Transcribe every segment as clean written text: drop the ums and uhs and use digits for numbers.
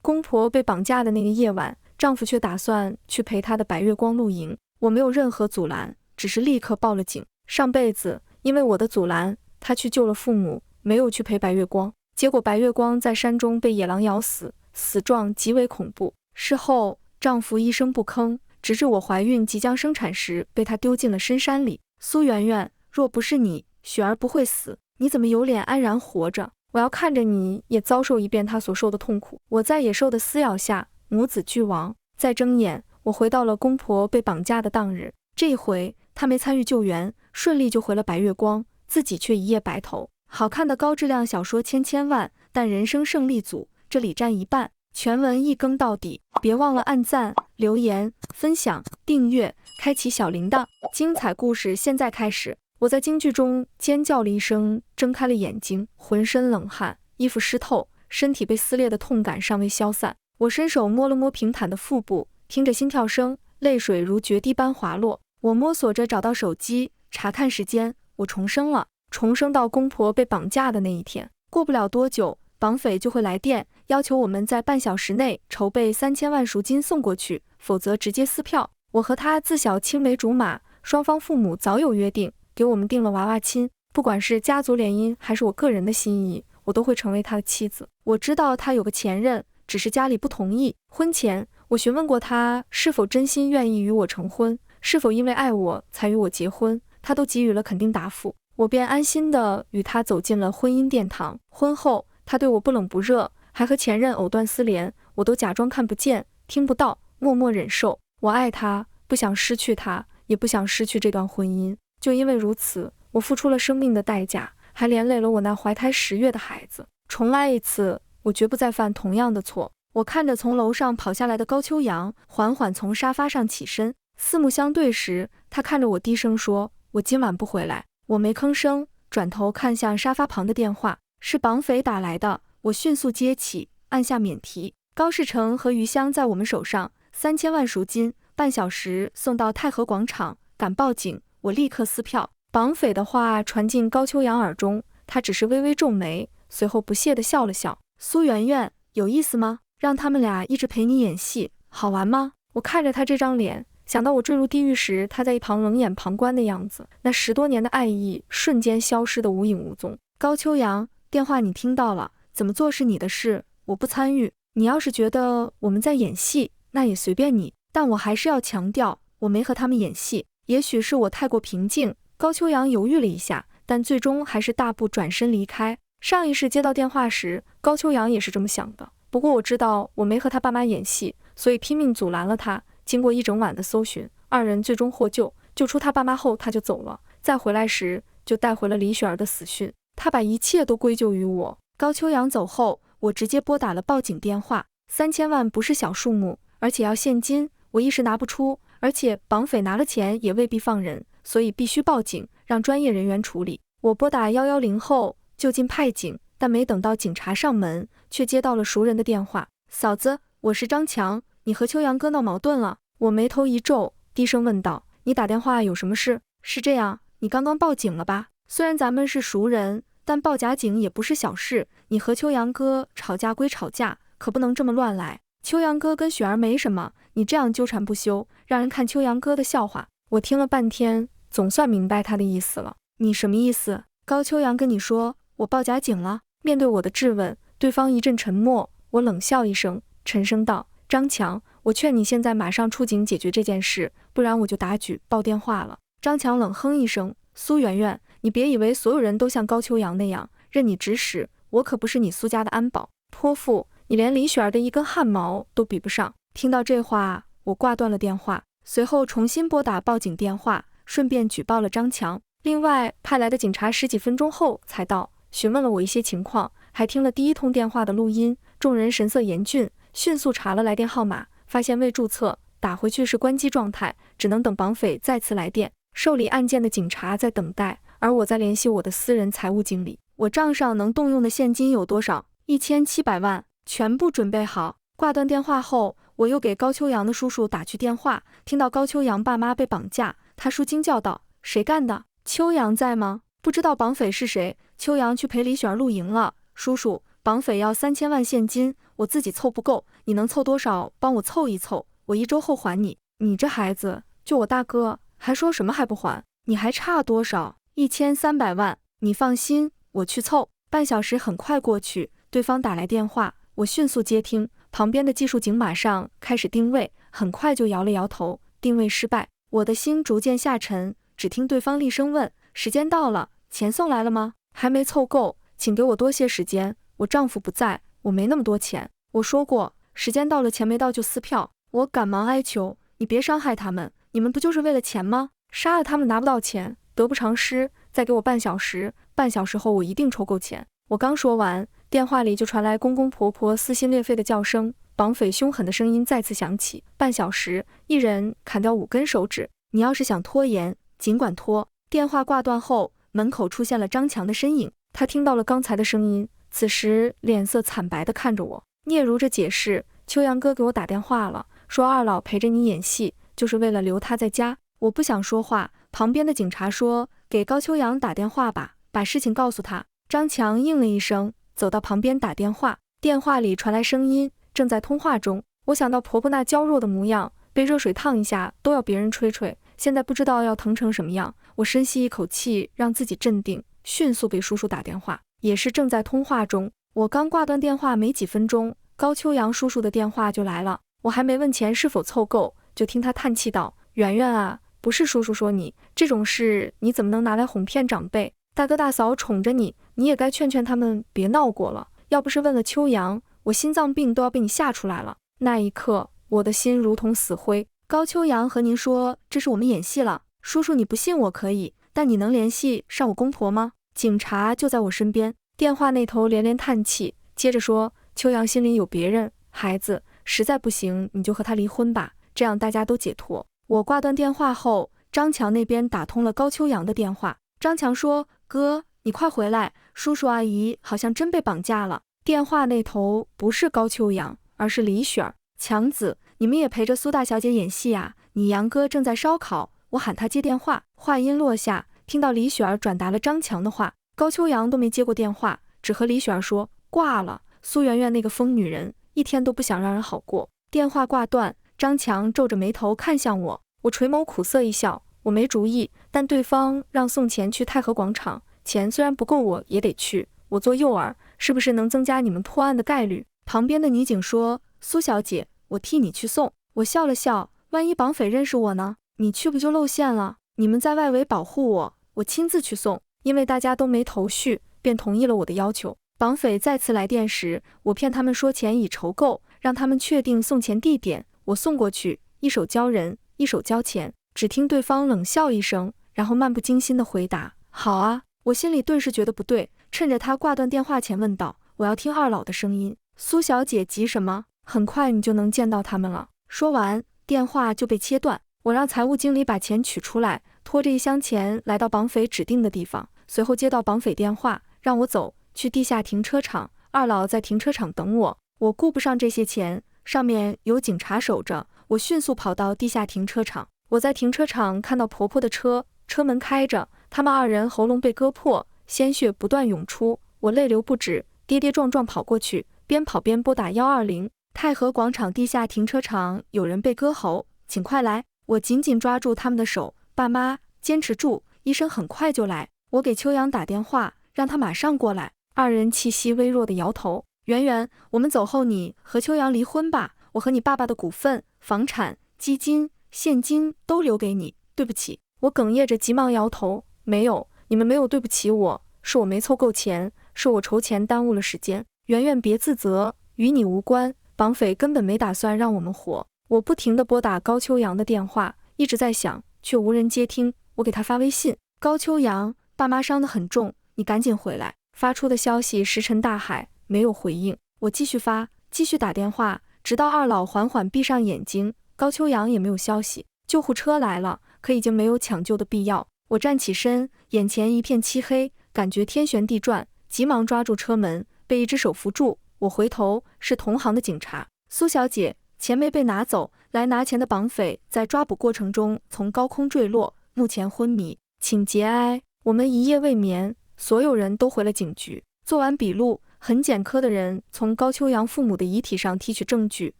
公婆被绑架的那个夜晚，丈夫却打算去陪她的白月光露营。我没有任何阻拦，只是立刻报了警。上辈子因为我的阻拦，他去救了父母，没有去陪白月光。结果白月光在山中被野狼咬死，死状极为恐怖。事后丈夫一声不吭，直至我怀孕即将生产时，被他丢进了深山里。苏媛媛，若不是你，雪儿不会死。你怎么有脸安然活着？我要看着你也遭受一遍他所受的痛苦。我在野兽的撕咬下，母子俱亡。再睁眼，我回到了公婆被绑架的当日。这一回，他没参与救援，顺利救回了白月光，自己却一夜白头。好看的高质量小说千万，但人生胜利组这里占一半。全文一更到底，别忘了按赞、留言、分享、订阅，开启小铃铛。精彩故事现在开始。我在京剧中尖叫了一声，睁开了眼睛，浑身冷汗，衣服湿透，身体被撕裂的痛感尚未消散。我伸手摸了摸平坦的腹部，听着心跳声，泪水如决堤般滑落。我摸索着找到手机，查看时间，我重生了，重生到公婆被绑架的那一天。过不了多久，绑匪就会来电，要求我们在半小时内筹备3000万赎金送过去，否则直接撕票。我和他自小青梅竹马，双方父母早有约定，给我们定了娃娃亲。不管是家族联姻还是我个人的心意，我都会成为他的妻子。我知道他有个前任，只是家里不同意。婚前我询问过他是否真心愿意与我成婚，是否因为爱我才与我结婚，他都给予了肯定答复。我便安心地与他走进了婚姻殿堂。婚后他对我不冷不热，还和前任藕断丝连，我都假装看不见听不到，默默忍受。我爱他，不想失去他，也不想失去这段婚姻。就因为如此，我付出了生命的代价，还连累了我那怀胎10月的孩子。重来一次，我绝不再犯同样的错。我看着从楼上跑下来的高秋阳，缓缓从沙发上起身。四目相对时，他看着我低声说：“我今晚不回来。”我没吭声，转头看向沙发旁的电话，是绑匪打来的。我迅速接起，按下免提。高世成和余香在我们手上，3000万赎金，半小时送到太和广场。敢报警，我立刻撕票。绑匪的话传进高秋阳耳中，他只是微微皱眉，随后不屑地笑了笑。苏媛媛，有意思吗？让他们俩一直陪你演戏，好玩吗？我看着他这张脸，想到我坠入地狱时他在一旁冷眼旁观的样子，那10多年的爱意瞬间消失得无影无踪。高秋阳，电话你听到了，怎么做是你的事，我不参与。你要是觉得我们在演戏，那也随便你，但我还是要强调，我没和他们演戏。也许是我太过平静，高秋阳犹豫了一下，但最终还是大步转身离开。上一世接到电话时，高秋阳也是这么想的，不过我知道我没和他爸妈演戏，所以拼命阻拦了他。经过一整晚的搜寻，二人最终获救。救出他爸妈后，他就走了。再回来时，就带回了李雪儿的死讯。他把一切都归咎于我。高秋阳走后，我直接拨打了报警电话。3000万不是小数目，而且要现金，我一时拿不出，而且绑匪拿了钱也未必放人，所以必须报警，让专业人员处理。我拨打110后，就近派警，但没等到警察上门，却接到了熟人的电话：“嫂子，我是张强，你和秋阳哥闹矛盾了。”我眉头一皱，低声问道：“你打电话有什么事？”是这样，你刚刚报警了吧？虽然咱们是熟人，但报假警也不是小事。你和秋阳哥吵架归吵架，可不能这么乱来。秋阳哥跟雪儿没什么，你这样纠缠不休，让人看秋阳哥的笑话。我听了半天，总算明白他的意思了。你什么意思？高秋阳跟你说我报假警了？面对我的质问，对方一阵沉默。我冷笑一声，沉声道：“张强，我劝你现在马上出警解决这件事，不然我就打举报电话了。”张强冷哼一声：“苏媛媛，你别以为所有人都像高秋阳那样任你指使，我可不是你苏家的安保泼妇，你连李雪儿的一根汗毛都比不上。”听到这话，我挂断了电话，随后重新拨打报警电话，顺便举报了张强。另外派来的警察10几分钟后才到，询问了我一些情况，还听了第一通电话的录音。众人神色严峻，迅速查了来电号码，发现未注册，打回去是关机状态，只能等绑匪再次来电。受理案件的警察在等待，而我在联系我的私人财务经理。我账上能动用的现金有多少？1700万，全部准备好。挂断电话后，我又给高秋阳的叔叔打去电话，听到高秋阳爸妈被绑架，他叔惊叫道：“谁干的？秋阳在吗？不知道绑匪是谁。秋阳去陪李雪儿露营了。叔叔，绑匪要3000万现金，我自己凑不够，你能凑多少帮我凑一凑，我1周后还你。你这孩子，就我大哥，还说什么还不还？你还差多少？1300万。你放心，我去凑。半小时很快过去，对方打来电话，我迅速接听，旁边的技术警马上开始定位，很快就摇了摇头，定位失败。我的心逐渐下沉，只听对方厉声问：时间到了，钱送来了吗？还没凑够，请给我多些时间，我丈夫不在，我没那么多钱。我说过，时间到了钱没到就撕票。我赶忙哀求，你别伤害他们，你们不就是为了钱吗？杀了他们拿不到钱，得不偿失，再给我半小时，半小时后我一定筹够钱。我刚说完，电话里就传来公公婆婆撕心裂肺的叫声，绑匪凶狠的声音再次响起：半小时，一人砍掉5根手指，你要是想拖延，尽管拖。电话挂断后，门口出现了张强的身影，他听到了刚才的声音，此时脸色惨白地看着我，嗫嚅着解释：秋阳哥给我打电话了，说二老陪着你演戏，就是为了留他在家。我不想说话，旁边的警察说：给高秋阳打电话吧，把事情告诉他。张强应了一声，走到旁边打电话，电话里传来声音：正在通话中。我想到婆婆那娇弱的模样，被热水烫一下都要别人吹吹，现在不知道要疼成什么样。我深吸一口气，让自己镇定，迅速给叔叔打电话，也是正在通话中。我刚挂断电话没几分钟，高秋阳叔叔的电话就来了，我还没问钱是否凑够，就听他叹气道：圆圆啊，不是叔叔说你，这种事你怎么能拿来哄骗长辈？大哥大嫂宠着你，你也该劝劝他们别闹过了，要不是问了秋阳，我心脏病都要被你吓出来了。那一刻，我的心如同死灰。高秋阳和您说这是我们演戏了，叔叔你不信我可以，但你能联系上我公婆吗？警察就在我身边。电话那头连连叹气，接着说：秋阳心里有别人，孩子，实在不行你就和他离婚吧，这样大家都解脱。我挂断电话后，张强那边打通了高秋阳的电话。张强说：哥，你快回来，叔叔阿姨好像真被绑架了。电话那头不是高秋阳，而是李雪儿。强子，你们也陪着苏大小姐演戏啊？你杨哥正在烧烤，我喊他接电话。话音落下，听到李雪儿转达了张强的话，高秋阳都没接过电话，只和李雪儿说挂了。苏媛媛那个疯女人，一天都不想让人好过。电话挂断，张强皱着眉头看向我，我垂眸苦涩一笑，我没主意，但对方让送钱去太和广场，钱虽然不够我也得去，我做诱饵，是不是能增加你们破案的概率？旁边的女警说：苏小姐，我替你去送。我笑了笑，万一绑匪认识我呢？你去不就露馅了？你们在外围保护我，我亲自去送。因为大家都没头绪，便同意了我的要求。绑匪再次来电时，我骗他们说钱已筹够，让他们确定送钱地点，我送过去，一手交人，一手交钱。只听对方冷笑一声，然后漫不经心地回答：好啊。我心里顿时觉得不对，趁着他挂断电话前问道：我要听二老的声音。苏小姐急什么？很快你就能见到他们了。说完，电话就被切断。我让财务经理把钱取出来，拖着一箱钱来到绑匪指定的地方，随后接到绑匪电话，让我走去地下停车场，二老在停车场等我。我顾不上这些钱，上面有警察守着，我迅速跑到地下停车场。我在停车场看到婆婆的车，车门开着，他们2人喉咙被割破，鲜血不断涌出，我泪流不止，跌跌撞撞跑过去，边跑边拨打120。太和广场地下停车场有人被割喉，请快来！我紧紧抓住他们的手，爸妈，坚持住，医生很快就来。我给秋阳打电话，让他马上过来。2人气息微弱的摇头。圆圆，我们走后你和秋阳离婚吧，我和你爸爸的股份、房产、基金、现金都留给你。对不起。我哽咽着急忙摇头，没有，你们没有对不起我，是我没凑够钱，是我筹钱耽误了时间。圆圆别自责，与你无关，绑匪根本没打算让我们活。我不停地拨打高秋阳的电话，一直在响，却无人接听。我给他发微信：高秋阳，爸妈伤得很重，你赶紧回来。发出的消息石沉大海，没有回应。我继续发，继续打电话，直到二老缓缓闭上眼睛，高秋阳也没有消息。救护车来了，可已经没有抢救的必要。我站起身，眼前一片漆黑，感觉天旋地转，急忙抓住车门，被一只手扶住。我回头，是同行的警察。苏小姐，钱没被拿走，来拿钱的绑匪在抓捕过程中从高空坠落，目前昏迷，请节哀。我们一夜未眠，所有人都回了警局，做完笔录，很简苛的人从高秋阳父母的遗体上提取证据，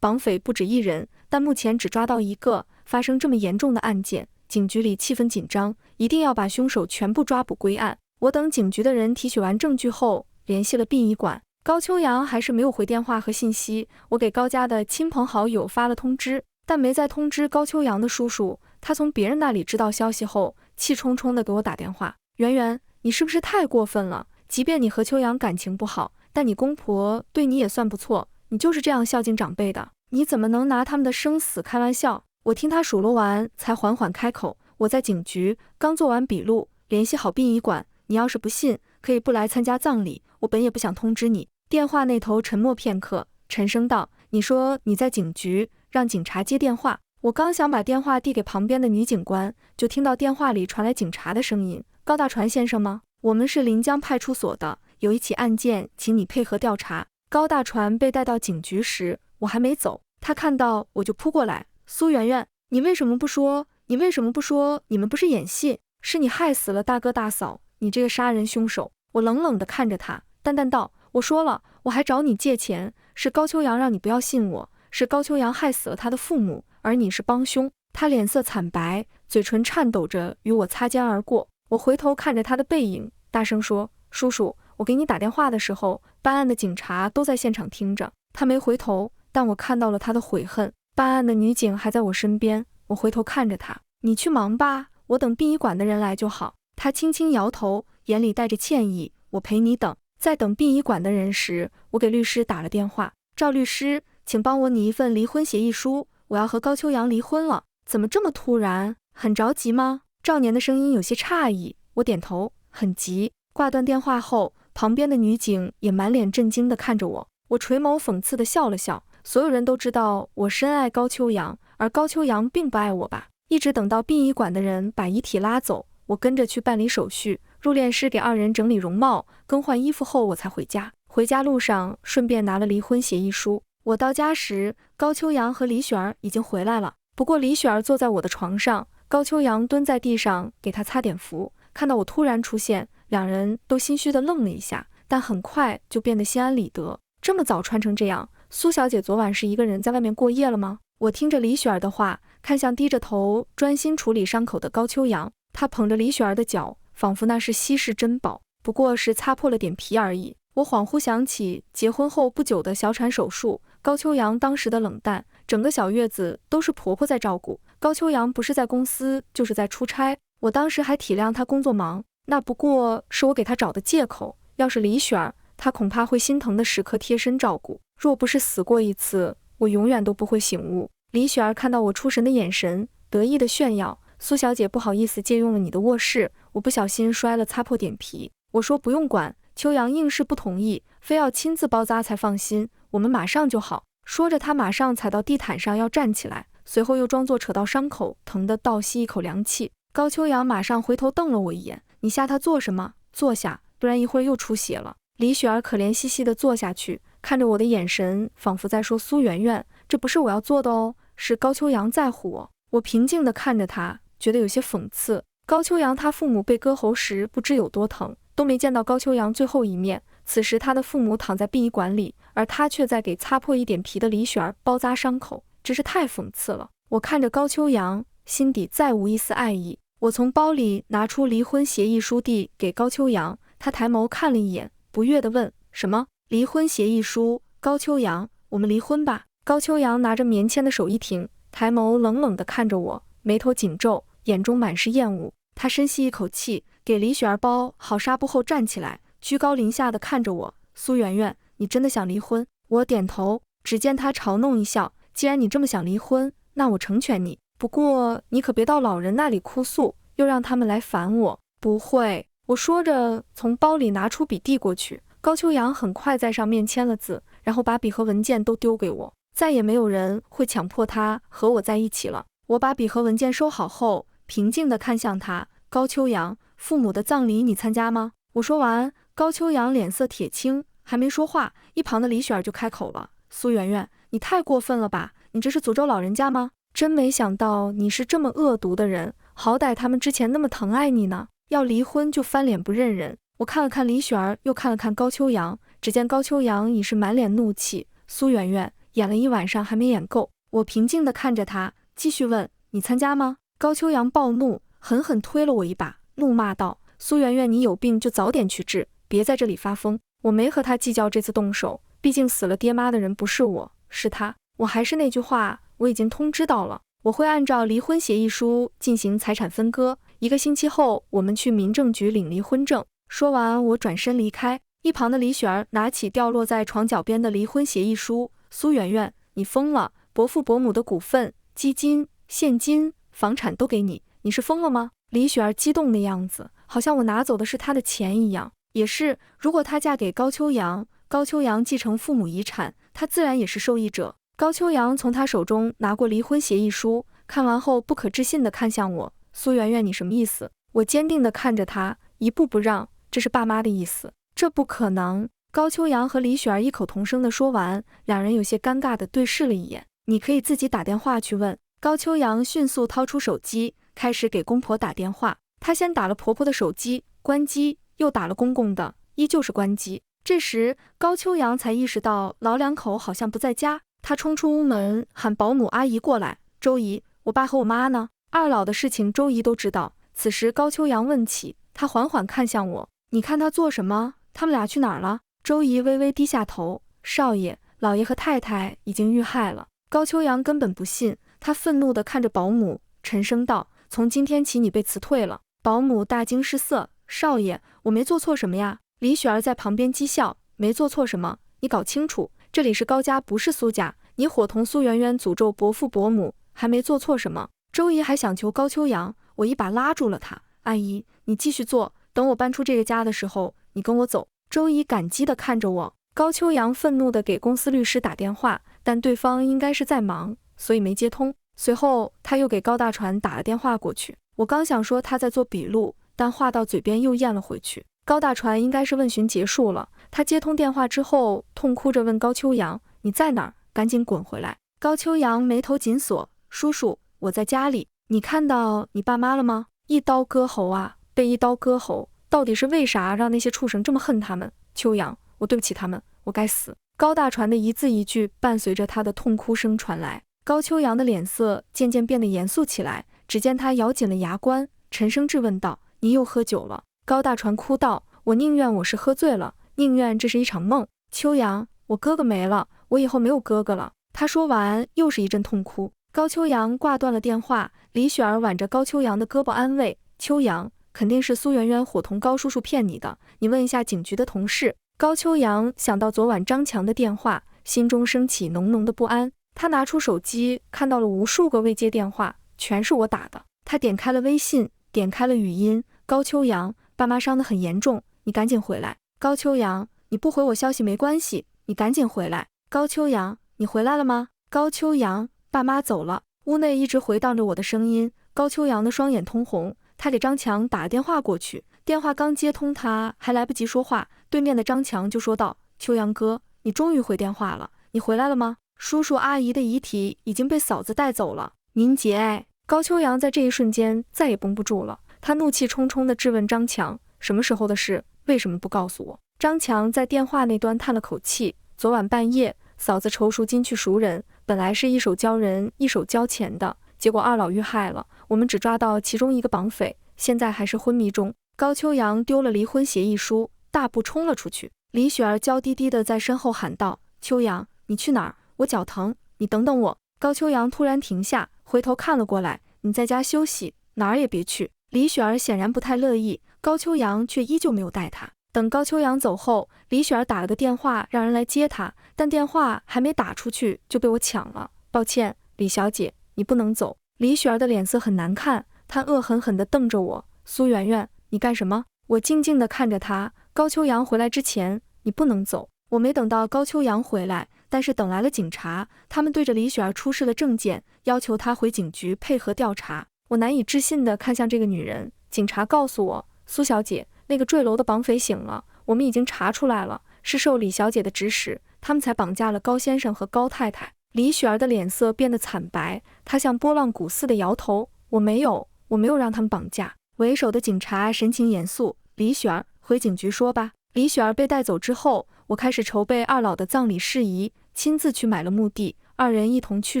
绑匪不止一人，但目前只抓到一个。发生这么严重的案件，警局里气氛紧张，一定要把凶手全部抓捕归案。我等警局的人提取完证据后，联系了殡仪馆。高秋阳还是没有回电话和信息，我给高家的亲朋好友发了通知，但没再通知高秋阳的叔叔。他从别人那里知道消息后，气冲冲地给我打电话：圆圆，你是不是太过分了？即便你和秋阳感情不好，但你公婆对你也算不错，你就是这样孝敬长辈的，你怎么能拿他们的生死开玩笑？我听他数落完，才缓缓开口：我在警局刚做完笔录，联系好殡仪馆，你要是不信，可以不来参加葬礼，我本也不想通知你。电话那头沉默片刻，沉声道：你说你在警局，让警察接电话。我刚想把电话递给旁边的女警官，就听到电话里传来警察的声音：高大传先生吗？我们是临江派出所的，有一起案件，请你配合调查。高大传被带到警局时，我还没走，他看到我就扑过来：苏媛媛，你为什么不说？你为什么不说？你们不是演戏，是你害死了大哥大嫂，你这个杀人凶手！我冷冷地看着他，淡淡道：我说了，我还找你借钱，是高秋阳让你不要信我，是高秋阳害死了他的父母，而你是帮凶。他脸色惨白，嘴唇颤抖着与我擦肩而过。我回头看着他的背影，大声说：叔叔，我给你打电话的时候，办案的警察都在现场听着。他没回头，但我看到了他的悔恨。办案的女警还在我身边，我回头看着他：你去忙吧，我等殡仪馆的人来就好。他轻轻摇头，眼里带着歉意：我陪你等。在等殡仪馆的人时，我给律师打了电话：赵律师，请帮我拟一份离婚协议书，我要和高秋阳离婚了。怎么这么突然？很着急吗？赵年的声音有些诧异。我点头：很急。挂断电话后，旁边的女警也满脸震惊地看着我。我垂眸讽刺地笑了笑：所有人都知道我深爱高秋阳，而高秋阳并不爱我吧？一直等到殡仪馆的人把遗体拉走，我跟着去办理手续，入殓师给二人整理容貌、更换衣服后，我才回家。回家路上顺便拿了离婚协议书。我到家时，高秋阳和李雪儿已经回来了。不过李雪儿坐在我的床上，高秋阳蹲在地上给她擦点符。看到我突然出现，两人都心虚地愣了一下，但很快就变得心安理得。这么早穿成这样，苏小姐昨晚是一个人在外面过夜了吗？我听着李雪儿的话，看向低着头专心处理伤口的高秋阳。他捧着李雪儿的脚，仿佛那是稀世珍宝，不过是擦破了点皮而已。我恍惚想起结婚后不久的小产手术，高秋阳当时的冷淡，整个小月子都是婆婆在照顾。高秋阳不是在公司就是在出差，我当时还体谅他工作忙，那不过是我给他找的借口。要是李雪儿，他恐怕会心疼的时刻贴身照顾。若不是死过一次，我永远都不会醒悟。李雪儿看到我出神的眼神，得意的炫耀：苏小姐不好意思借用了你的卧室，我不小心摔了，擦破点皮。我说不用管，秋阳硬是不同意，非要亲自包扎才放心，我们马上就好。说着他马上踩到地毯上要站起来，随后又装作扯到伤口，疼得倒吸一口凉气。高秋阳马上回头瞪了我一眼：你吓他做什么？坐下，不然一会儿又出血了。李雪儿可怜兮兮地坐下去，看着我的眼神仿佛在说：苏媛媛，这不是我要做的哦，是高秋阳在乎我。我平静地看着他，觉得有些讽刺。高秋阳他父母被割喉时不知有多疼，都没见到高秋阳最后一面。此时他的父母躺在殡仪馆里，而他却在给擦破一点皮的李雪儿包扎伤口，真是太讽刺了。我看着高秋阳，心底再无一丝爱意。我从包里拿出离婚协议书递给高秋阳，他抬眸看了一眼，不悦地问：什么离婚协议书？高秋阳，我们离婚吧。高秋阳拿着棉签的手一停，抬眸冷冷地看着我，眉头紧皱，眼中满是厌恶。他深吸一口气，给李雪儿包好纱布后站起来，居高临下地看着我：苏媛媛，你真的想离婚？我点头。只见他嘲弄一笑：既然你这么想离婚，那我成全你，不过你可别到老人那里哭诉，又让他们来烦我。不会，我说着从包里拿出笔递过去。高秋阳很快在上面签了字，然后把笔和文件都丢给我。再也没有人会强迫他和我在一起了。我把笔和文件收好后，平静地看向他：高秋阳，父母的葬礼你参加吗？我说完，高秋阳脸色铁青，还没说话，一旁的李雪儿就开口了：苏媛媛，你太过分了吧，你这是诅咒老人家吗？真没想到你是这么恶毒的人，好歹他们之前那么疼爱你呢，要离婚就翻脸不认人。我看了看李雪儿，又看了看高秋阳，只见高秋阳已是满脸怒气，苏媛媛演了一晚上还没演够。我平静地看着他，继续问，你参加吗？高秋阳暴怒，狠狠推了我一把，怒骂道，苏媛媛，你有病就早点去治，别在这里发疯。我没和他计较这次动手，毕竟死了爹妈的人不是我，是他。我还是那句话，我已经通知到了，我会按照离婚协议书进行财产分割，1个星期后我们去民政局领离婚证。说完我转身离开，一旁的李雪儿拿起掉落在床脚边的离婚协议书，苏媛媛，你疯了，伯父伯母的股份、基金、现金、房产都给你，你是疯了吗？李雪儿激动的样子，好像我拿走的是她的钱一样。也是，如果她嫁给高秋阳，高秋阳继承父母遗产，她自然也是受益者。高秋阳从她手中拿过离婚协议书，看完后不可置信地看向我，苏媛媛，你什么意思？我坚定地看着她，一步不让，这是爸妈的意思。这不可能。高秋阳和李雪儿异口同声地说完，两人有些尴尬地对视了一眼。你可以自己打电话去问。高秋阳迅速掏出手机，开始给公婆打电话。他先打了婆婆的手机，关机，又打了公公的，依旧是关机。这时高秋阳才意识到老两口好像不在家，他冲出屋门喊保姆阿姨过来。周姨，我爸和我妈呢？二老的事情周姨都知道。此时高秋阳问起，他缓缓看向我，你看他做什么？他们俩去哪儿了？周姨微微低下头，少爷、老爷和太太已经遇害了。高秋阳根本不信，他愤怒地看着保姆，沉声道，从今天起你被辞退了。保姆大惊失色，少爷，我没做错什么呀。李雪儿在旁边讥笑，没做错什么，你搞清楚，这里是高家不是苏家，你伙同苏媛媛诅咒伯父伯母，还没做错什么。周姨还想求高秋阳，我一把拉住了他，阿姨，你继续做，等我搬出这个家的时候，你跟我走。周姨感激地看着我。高秋阳愤怒地给公司律师打电话，但对方应该是在忙，所以没接通。随后他又给高大船打了电话过去，我刚想说他在做笔录，但话到嘴边又咽了回去。高大船应该是问询结束了，他接通电话之后痛哭着问高秋阳，你在哪儿？赶紧滚回来。高秋阳眉头紧锁，叔叔，我在家里，你看到你爸妈了吗？一刀割喉啊，被一刀割喉，到底是为啥让那些畜生这么恨他们？秋阳，我对不起他们，我该死。高大船的一字一句伴随着他的痛哭声传来。高秋阳的脸色渐渐变得严肃起来，只见他咬紧了牙关，沉声质问道，你又喝酒了？高大船哭道，我宁愿我是喝醉了，宁愿这是一场梦。秋阳，我哥哥没了，我以后没有哥哥了。他说完又是一阵痛哭。高秋阳挂断了电话，李雪儿挽着高秋阳的胳膊安慰，秋阳，肯定是苏媛媛伙同高叔叔骗你的，你问一下警局的同事。高秋阳想到昨晚张强的电话，心中升起浓浓的不安。他拿出手机，看到了无数个未接电话，全是我打的。他点开了微信，点开了语音，高秋阳，爸妈伤得很严重，你赶紧回来。高秋阳，你不回我消息没关系，你赶紧回来。高秋阳，你回来了吗？高秋阳，爸妈走了。屋内一直回荡着我的声音。高秋阳的双眼通红，他给张强打了电话过去，电话刚接通，他还来不及说话，对面的张强就说道，秋阳哥，你终于回电话了，你回来了吗？叔叔阿姨的遗体已经被嫂子带走了，您节哀。高秋阳在这一瞬间再也绷不住了，他怒气冲冲地质问张强，什么时候的事，为什么不告诉我？张强在电话那端叹了口气，昨晚半夜嫂子筹赎金去赎人，本来是一手交人一手交钱的，结果二老遇害了，我们只抓到其中一个绑匪，现在还是昏迷中。高秋阳丢了离婚协议书，大步冲了出去。李雪儿娇滴滴地在身后喊道，秋阳，你去哪儿？我脚疼，你等等我。高秋阳突然停下，回头看了过来，你在家休息，哪儿也别去。李雪儿显然不太乐意，高秋阳却依旧没有带她。等高秋阳走后，李雪儿打了个电话让人来接她，但电话还没打出去就被我抢了。抱歉，李小姐，你不能走。李雪儿的脸色很难看，她恶狠狠地瞪着我，苏媛媛，你干什么？我静静地看着她，高秋阳回来之前，你不能走。我没等到高秋阳回来，但是等来了警察，他们对着李雪儿出示了证件，要求她回警局配合调查。我难以置信地看向这个女人，警察告诉我，苏小姐，那个坠楼的绑匪醒了，我们已经查出来了，是受李小姐的指使，他们才绑架了高先生和高太太。李雪儿的脸色变得惨白，她像拨浪鼓似的摇头，我没有让他们绑架。为首的警察神情严肃，李雪儿，回警局说吧。李雪儿被带走之后，我开始筹备二老的葬礼事宜，亲自去买了墓地，二人一同去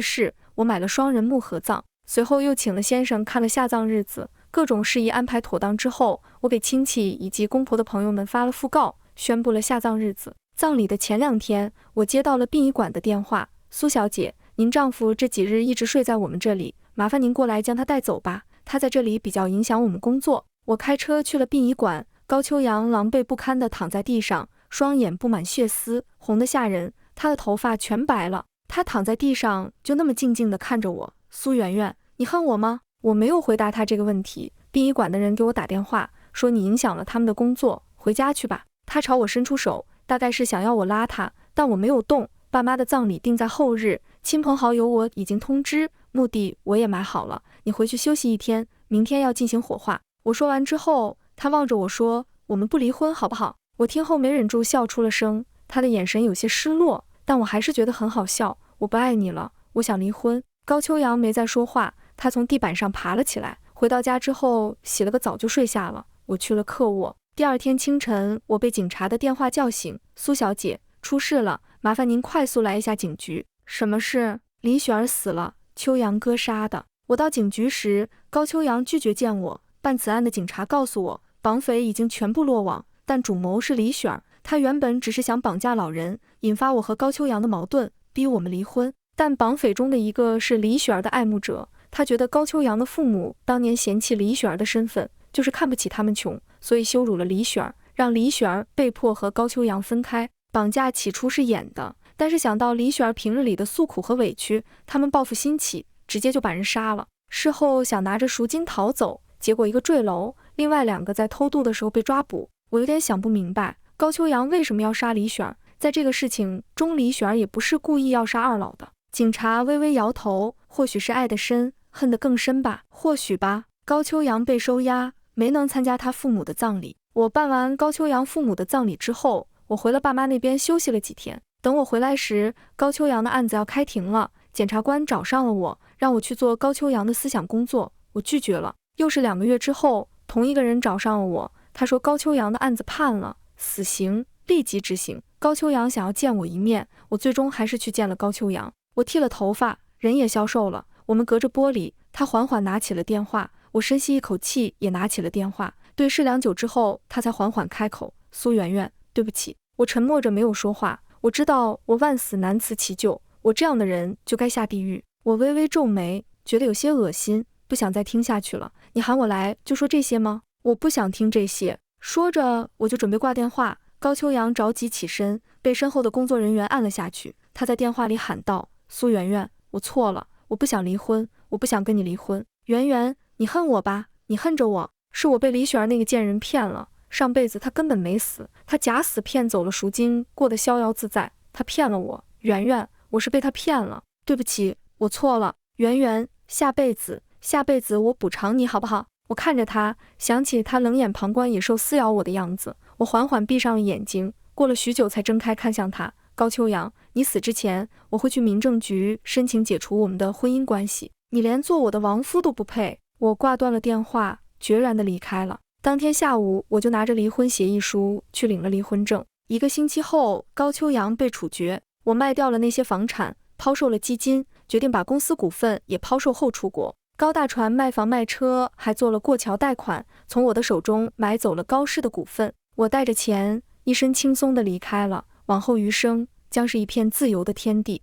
世。我买了双人木合葬，随后又请了先生看了下葬日子，各种事宜安排妥当之后，我给亲戚以及公婆的朋友们发了讣告，宣布了下葬日子。葬礼的前2天，我接到了殡仪馆的电话，苏小姐，您丈夫这几日一直睡在我们这里，麻烦您过来将他带走吧，他在这里比较影响我们工作。我开车去了殡仪馆，高秋阳狼狈不堪地躺在地上，双眼布满血丝，红得吓人，他的头发全白了。他躺在地上，就那么静静地看着我。苏媛媛，你恨我吗？我没有回答他这个问题。殡仪馆的人给我打电话，说你影响了他们的工作，回家去吧。他朝我伸出手，大概是想要我拉他，但我没有动。爸妈的葬礼定在后日，亲朋好友我已经通知，墓地我也买好了，你回去休息1天，明天要进行火化。我说完之后，他望着我说，我们不离婚好不好？我听后没忍住笑出了声，他的眼神有些失落，但我还是觉得很好笑。我不爱你了，我想离婚。高秋阳没再说话，他从地板上爬了起来，回到家之后洗了个澡就睡下了。我去了客卧。第2天清晨，我被警察的电话叫醒，苏小姐，出事了，麻烦您快速来一下警局。什么事？李雪儿死了，秋阳哥杀的。我到警局时，高秋阳拒绝见我。办此案的警察告诉我，绑匪已经全部落网，但主谋是李雪儿，他原本只是想绑架老人，引发我和高秋阳的矛盾，逼我们离婚。但绑匪中的一个是李雪儿的爱慕者，他觉得高秋阳的父母当年嫌弃李雪儿的身份，就是看不起他们穷，所以羞辱了李雪儿，让李雪儿被迫和高秋阳分开。绑架起初是演的，但是想到李雪儿平日里的诉苦和委屈，他们报复心起，直接就把人杀了。事后想拿着赎金逃走，结果一个坠楼，另外2个在偷渡的时候被抓捕。我有点想不明白，高秋阳为什么要杀李雪儿？在这个事情中，李雪儿也不是故意要杀二老的。警察微微摇头，或许是爱得深，恨得更深吧，或许吧。高秋阳被收押，没能参加他父母的葬礼。我办完高秋阳父母的葬礼之后，我回了爸妈那边休息了几天。等我回来时，高秋阳的案子要开庭了，检察官找上了我，让我去做高秋阳的思想工作，我拒绝了。又是2个月之后，同一个人找上了我，他说高秋阳的案子判了，死刑立即执行。高秋阳想要见我一面，我最终还是去见了高秋阳。我剃了头发，人也消瘦了。我们隔着玻璃，他缓缓拿起了电话，我深吸一口气，也拿起了电话。对视良久之后，他才缓缓开口：苏媛媛，对不起。我沉默着没有说话。我知道我万死难辞其咎，我这样的人就该下地狱。我微微皱眉，觉得有些恶心，不想再听下去了。你喊我来就说这些吗？我不想听这些。说着，我就准备挂电话。高秋阳着急起身，被身后的工作人员按了下去。他在电话里喊道：苏媛媛，我错了，我不想离婚，我不想跟你离婚。媛媛，你恨我吧？你恨着我，是我被李雪儿那个贱人骗了。上辈子他根本没死，他假死骗走了赎金，过得逍遥自在。他骗了我，媛媛，我是被他骗了。对不起，我错了，媛媛，下辈子我补偿你好不好？我看着他，想起他冷眼旁观野兽撕咬我的样子，我缓缓闭上了眼睛，过了许久才睁开看向他。高秋阳，你死之前，我会去民政局申请解除我们的婚姻关系，你连做我的亡夫都不配。我挂断了电话，决然地离开了。当天下午，我就拿着离婚协议书去领了离婚证。1个星期后，高秋阳被处决。我卖掉了那些房产，抛售了基金，决定把公司股份也抛售后出国。高大船卖房卖车，还做了过桥贷款，从我的手中买走了高氏的股份。我带着钱，一身轻松地离开了。往后余生将是一片自由的天地。